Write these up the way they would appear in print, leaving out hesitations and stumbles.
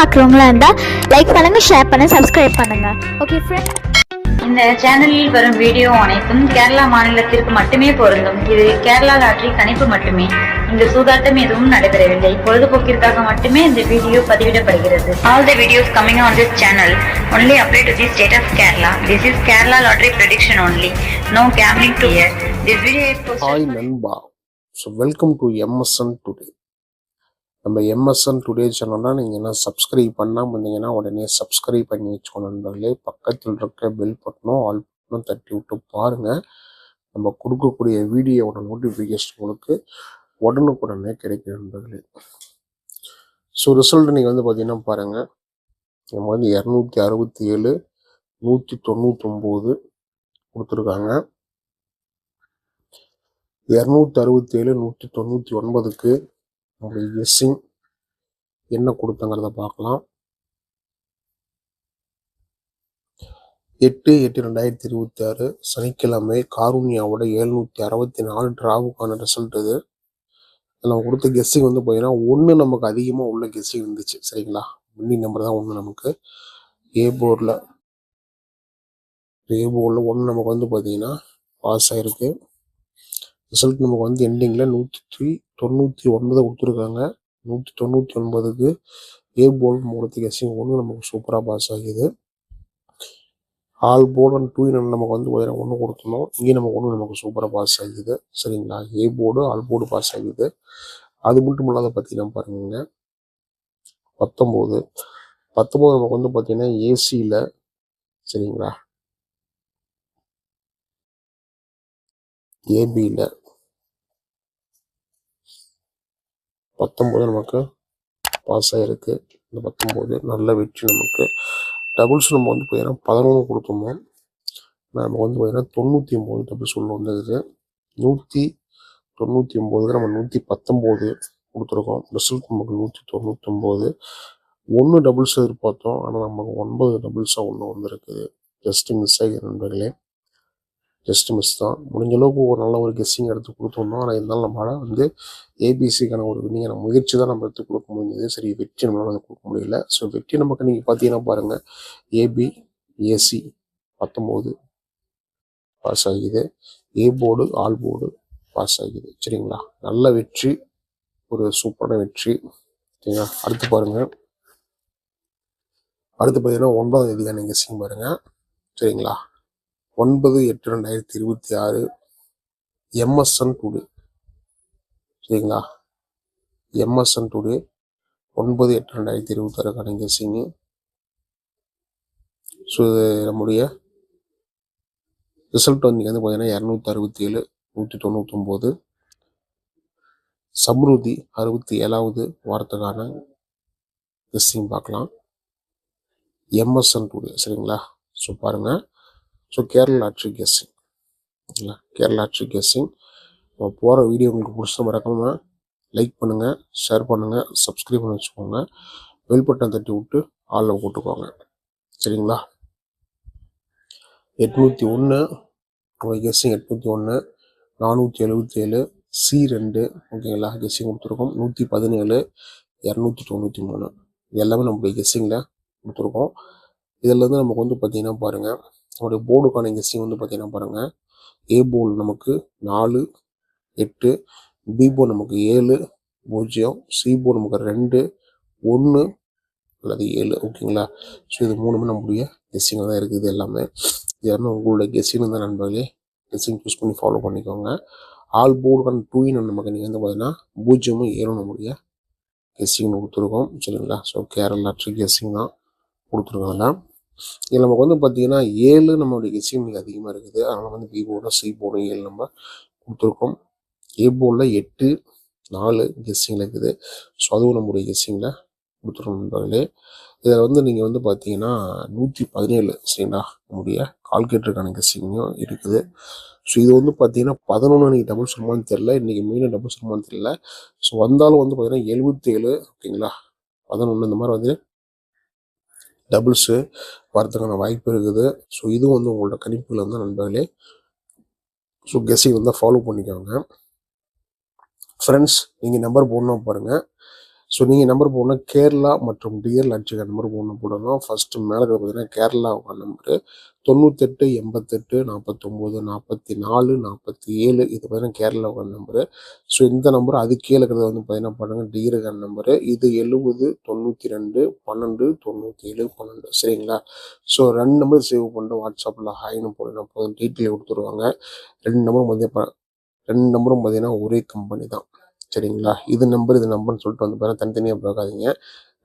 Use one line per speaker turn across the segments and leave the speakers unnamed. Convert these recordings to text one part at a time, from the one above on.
பார்க்குறவங்களா இருந்தால் லைக் பண்ணுங்கள், ஷேர் பண்ணுங்கள், சப்ஸ்கிரைப் பண்ணுங்கள். ஓகே ஃப்ரெண்ட்ஸ்,
இந்த சேனலில் வரும் வீடியோ அனைத்தும் கேரளா மாநிலத்திற்கு மட்டுமே பொருந்தும். இது கேரளா லாட்டரி கணிப்பு மட்டுமே. இங்கு சூதாட்டம் எதுவும் நடைபெறவில்லை. பொழுதுபோக்கிற்காக மட்டுமே இந்த video பதிவிடப்படுகிறது. All the videos coming on this channel only apply to the state of Kerala. This is Kerala lottery prediction only. No gambling to here. This video is posted.
Hi நண்பா. So welcome to MSN today. நம்ம MSN today சேனல்னால் நீங்கள் என்ன subscribe பண்ணாமல் இருந்தீங்கன்னா உடனே subscribe பண்ணி வச்சுக்கோங்க நண்பர்களே. பக்கத்தில் இருக்க பெல் பட்டனும் ஆல் பட்டனும் தட்டி விட்டு பாருங்கள். நம்ம கொடுக்கக்கூடிய வீடியோவோட நோட்டிஃபிகேஷன் உங்களுக்கு உடனுக்குடனே கிடைக்கும் நண்பர்களே. ஸோ ரிசல்ட் நீங்கள் பார்த்தீங்கன்னா பாருங்கள், நம்ம 267 199 கொடுத்துருக்காங்க. 267 199க்கு நம்மளுடைய கெஸ்ஸிங் என்ன கொடுத்தங்கிறத பார்க்கலாம். 8/8/2026 சனிக்கிழமை காரூன்யாவோட 764 டிராவுக்கான ரிசல்ட் இது. இதில் நம்ம கொடுத்த கெஸ்ஸிங் பார்த்தீங்கன்னா 1 நமக்கு அதிகமாக உள்ள கெஸ்ஸிங் இருந்துச்சு. சரிங்களா, வின்னிங் நம்பர் தான் 1 நமக்கு. ஏ போர்டில் 1 நமக்கு பார்த்தீங்கன்னா பாஸ் ஆகிருக்கு. ரிசல்ட் நமக்கு எண்டிங்கில் 199 கொடுத்துருக்காங்க. 199க்கு ஏ போர்டு மூலத்துக்கு கெஸ்ஸிங் 1 நமக்கு சூப்பராக பாஸ் ஆகிது. ஆல் போர்டு அண்ட் 2 நமக்கு பார்த்தீங்கன்னா 1 கொடுத்துருந்தோம். இங்கே நமக்கு 1 நமக்கு சூப்பராக பாஸ் ஆகிது. சரிங்களா, A board all board pass ஆகிது. அது மட்டும் இல்லாத பார்த்தீங்கன்னா பாருங்க, 19 நமக்கு பார்த்தீங்கன்னா ஏசியில், சரிங்களா, ஏபியில் 19 நமக்கு பாஸ் ஆகிருக்கு. இந்த 19 நல்ல வெற்றி நமக்கு. டபுள்ஸ் நம்ம பார்த்தீங்கன்னா 11 கொடுத்துருந்தோம். நம்ம பார்த்தீங்கன்னா 99 டபுள்ஸ் உள்ள வந்தது. 199க்கு நம்ம 119 கொடுத்துருக்கோம். ரிசல்ட் நமக்கு 199. 1 டபுள்ஸ் எதிர்பார்த்தோம், ஆனால் நமக்கு 9 டபுள்ஸாக ஒன்று வந்திருக்குது. ஜஸ்ட் மிஸ் ஆகிய நண்பர்களே, ஜஸ்ட் மிஸ் தான். முடிஞ்ச அளவுக்கு ஒரு நல்ல ஒரு கெஸ்ஸிங் எடுத்து கொடுத்துருந்தோம். ஆனால் இருந்தாலும் நம்மளால் ஏபிசிக்கான ஒரு வினியான முயற்சி தான் நம்ம எடுத்து கொடுக்க முடிஞ்சது. சரி, வெற்றி நம்மளால் கொடுக்க முடியல. ஸோ வெற்றி நமக்கு நீங்கள் பார்த்தீங்கன்னா பாருங்கள், ஏபி ஏசி 19 பாஸ் ஆகிது. A board all board pass ஆகிது. சரிங்களா, நல்ல வெற்றி, ஒரு சூப்பரான வெற்றி. சரிங்களா, அடுத்து பாருங்கள், அடுத்து பார்த்தீங்கன்னா 9ஆம் தேதிக்கான கெஸ்ஸிங் பாருங்கள். சரிங்களா, 9/8/2026 எம்எஸ்என் டுடே. சரிங்களா, எம்எஸ்என் டுடே 9/8/2026க்கான கெஸ்ஸிங்கு. ஸோ நம்முடைய ரிசல்ட் பார்த்தீங்கன்னா 267 199. சம்ருதி 67வது வாரத்துக்கான கெஸ்ஸிங் பார்க்கலாம். MSN today. சரிங்களா, ஸோ பாருங்கள். ஸோ கேரளா லாட்ரி கெஸ்ஸிங், ஓகேங்களா, கேரளா லாட்ரி கெஸ்ஸிங். நம்ம போகிற வீடியோ உங்களுக்கு பிடிச்ச மறக்காமல் லைக் பண்ணுங்கள், ஷேர் பண்ணுங்கள், சப்ஸ்கிரைப் பண்ணி வச்சுக்கோங்க. பெல் பட்டன் தட்டி விட்டு ஆளில் போட்டுக்கோங்க. சரிங்களா, 801 கெஸ்ஸிங் 801 477 C2, ஓகேங்களா, கெஸ்ஸிங் கொடுத்துருக்கோம். 117 293 இது எல்லாமே நம்மளுடைய கெஸ்ஸிங்கில் கொடுத்துருக்கோம். இதில் நமக்கு பார்த்தீங்கன்னா பாருங்கள், நம்மளுடைய போர்டுக்கான கெஸ்ஸிங் பார்த்தீங்கன்னா பாருங்கள், ஏ போர்டு நமக்கு 4 8, பி போர்டு நமக்கு 7 0, சி போர்டு நமக்கு 2 1 அல்லது 7, ஓகேங்களா. ஸோ இது 3மே நம்மளுடைய கெஸ்ஸிங்காக தான் இருக்குது. எல்லாமே இது உங்களுடைய கெஸ்ஸிங் தான் நண்பர்களே. கெஸ்ஸிங் சூஸ் பண்ணி ஃபாலோ பண்ணிக்கோங்க. ஆல் போர்டுக்கான 2 நமக்கு நீங்கள் பார்த்தீங்கன்னா 0 7 நம்மளுடைய கெஸ்ஸிங் கொடுத்துருக்கோம். சரிங்களா, ஸோ கேரளா லாட்ரி கெஸ்ஸிங் தான் கொடுத்துருக்காங்க. இதில் நமக்கு பார்த்தீங்கன்னா 7 நம்மளுடைய கெஸ்ஸிங் மிக அதிகமாக இருக்குது. அதனால் பி போர்டு சி போர்டு 7 நம்ம கொடுத்துருக்கோம். ஏ போர்டில் 8 4 கெஸ்ஸிங்கில் இருக்குது. ஸோ அதுவும் நம்மளுடைய கெஸ்ஸிங்கில் கொடுத்துருக்கோம் நண்பர்களே. இதில் நீங்கள் பார்த்தீங்கன்னா 117, சரிங்களா, நம்முடைய கால்குலேட்டருக்கான கெஸ்ஸிங்கும் இருக்குது. ஸோ இது பார்த்தீங்கன்னா 11 இன்றைக்கி டபுள் சொல்லுமான்னு தெரில, இன்றைக்கி மீண்டும் டபுள் சொல்லுமான்னு தெரியல. ஸோ வந்தாலும் பார்த்தீங்கன்னா 77, ஓகேங்களா, 11 இந்த மாதிரி டபுள்ஸு வரதுக்கான வாய்ப்பு இருக்குது. ஸோ இதுவும் உங்களோட கணிப்புகள் நண்பர்களே. ஸோ கெஸ்ஸிங் ஃபாலோ பண்ணிக்கோங்க ஃப்ரெண்ட்ஸ். நீங்கள் நம்பர் போடணும் பாருங்கள். ஸோ நீங்கள் நம்பர் போடணும் கேரளா மற்றும் டியர் லாட்சிக்கு நம்பர் போடணும். ஃபஸ்ட்டு மேலே பார்த்தீங்கன்னா கேரளா நம்பரு 98 88 49 44 47. இது பார்த்தீங்கன்னா கேரளா நம்பரு. ஸோ இந்த நம்பர் அது கீழே இருக்கிறது வந்து பார்த்தீங்கன்னா பாருங்கள் டியருக்கான நம்பரு. இது 70 92 12 97 12. சரிங்களா? ஸோ 2 நம்பர் சேவ் பண்ணிட்டு வாட்ஸ்அப்பில் ஹாய்னு போடுங்க, போதும் டீட்டெயில் கொடுத்துருவாங்க. 2 நம்பரும் பார்த்தீங்கன்னா ஒரே கம்பெனி தான். சரிங்களா? இது நம்பர்னு சொல்லிட்டு வந்து பார்த்தீங்கன்னா தனித்தனியாக பார்க்காதீங்க.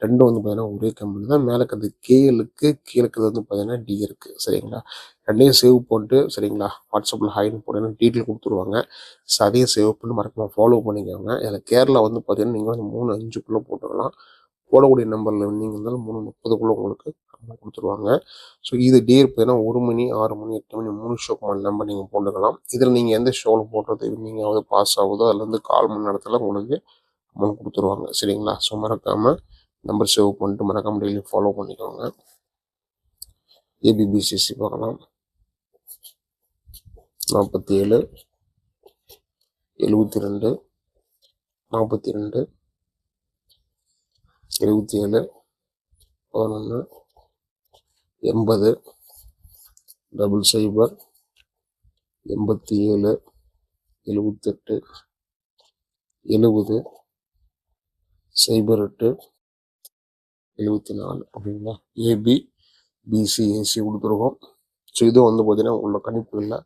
2 வந்து பார்த்தீங்கன்னா ஒரே கம்பெனி தான். மேலே இருக்கிறது கேஎலுக்கு, கீழே இருக்கிறது வந்து பார்த்தீங்கன்னா டிஎருக்கு. சரிங்களா? 2யும் சேவ் பண்ணிட்டு சரிங்களா வாட்ஸ்அப்பில் ஹாய்னு போடுங்க, டீட்டெயில் கொடுத்துருவாங்க. ஸோ அதையும் சேவ் பண்ணி மறக்காம ஃபாலோ பண்ணிக்கோங்க. இதில் கேரளா வந்து பார்த்தீங்கன்னா நீங்கள் வந்து 3:05 போட்டுக்கலாம். போடக்கூடிய நம்பரில் நீங்கள் இருந்தாலும் 3:30 உங்களுக்கு அமௌண்ட் கொடுத்துருவாங்க. ஸோ இது டியர் பார்த்தீங்கன்னா 1 மணி 6 மணி 8 மணி 3 ஷோக்கு நம்பர் நீங்கள் போட்டுக்கலாம். இதில் நீங்கள் எந்த ஷோவில் போடுறது நீங்கள் பாஸ் ஆகுதோ அதுலேருந்து கால் மணி நேரத்தில் உங்களுக்கு அமௌண்ட் கொடுத்துருவாங்க. சரிங்களா? ஸோ மறக்காமல் நம்பர் சேவ் பண்ணிட்டு மறக்காமல் டெய்லி ஃபாலோ பண்ணிக்கோங்க. ஏபிபிசிசி பார்க்கலாம். 47 72 42 77 11 80 00 87 78 70 08 74 அப்படிங்களா? ஏபிபிசிஏசி கொடுத்துருக்கோம். ஸோ இது வந்து பார்த்தீங்கன்னா உள்ள கணிப்பு இல்லை.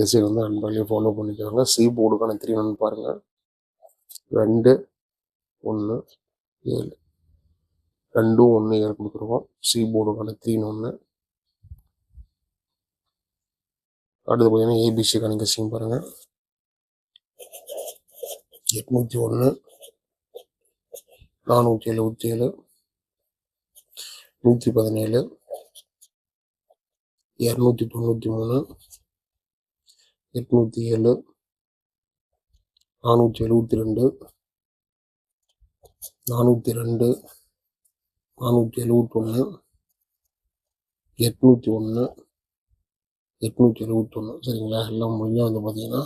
எஸ்ஐ வந்து நண்பர்களே ஃபாலோ பண்ணிக்கோங்க. சி போர்டுக்கான 3 நம்பர் பாருங்கள். 2 1 7 2 1 7 கொடுத்துருக்கோம். சி போர்டுக்கான 3 1. அடுத்து பார்த்தீங்கன்னா ஏபிசி கணக்கு சிம் பாருங்கள். 801 477 117 293 807 472 402 471 801 871. சரிங்களா? எல்லாம் முடிஞ்சால் வந்து பார்த்தீங்கன்னா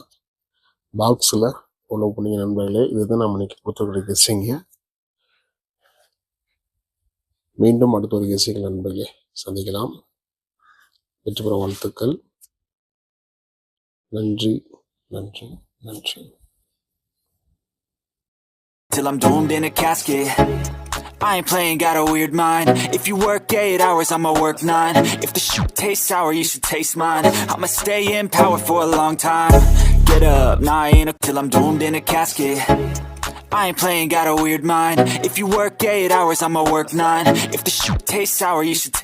பாக்ஸில் ஃபாலோ பண்ணிங்க நண்பர்களே. இதுதான் நம்ம இன்னைக்கு கொடுத்துருக்கிற கெஸ்ஸிங்க. மீண்டும் அடுத்த ஒரு கெஸ்ஸிங் நண்பர்களே சந்திக்கலாம். வெற்றி பெற வாழ்த்துக்கள். நன்றி நன்றி நன்றி.
Till I'm doomed in a casket, I ain't playing, got a weird mind. If you work 8 hours, I'ma work 9. If the shoot tastes sour, you should taste mine. I'ma stay in power for a long time. Get up, nah I ain't till I'm doomed in a casket. I ain't playing, got a weird mind. If you work 8 hours, I'ma work 9. If the shoot tastes sour, you should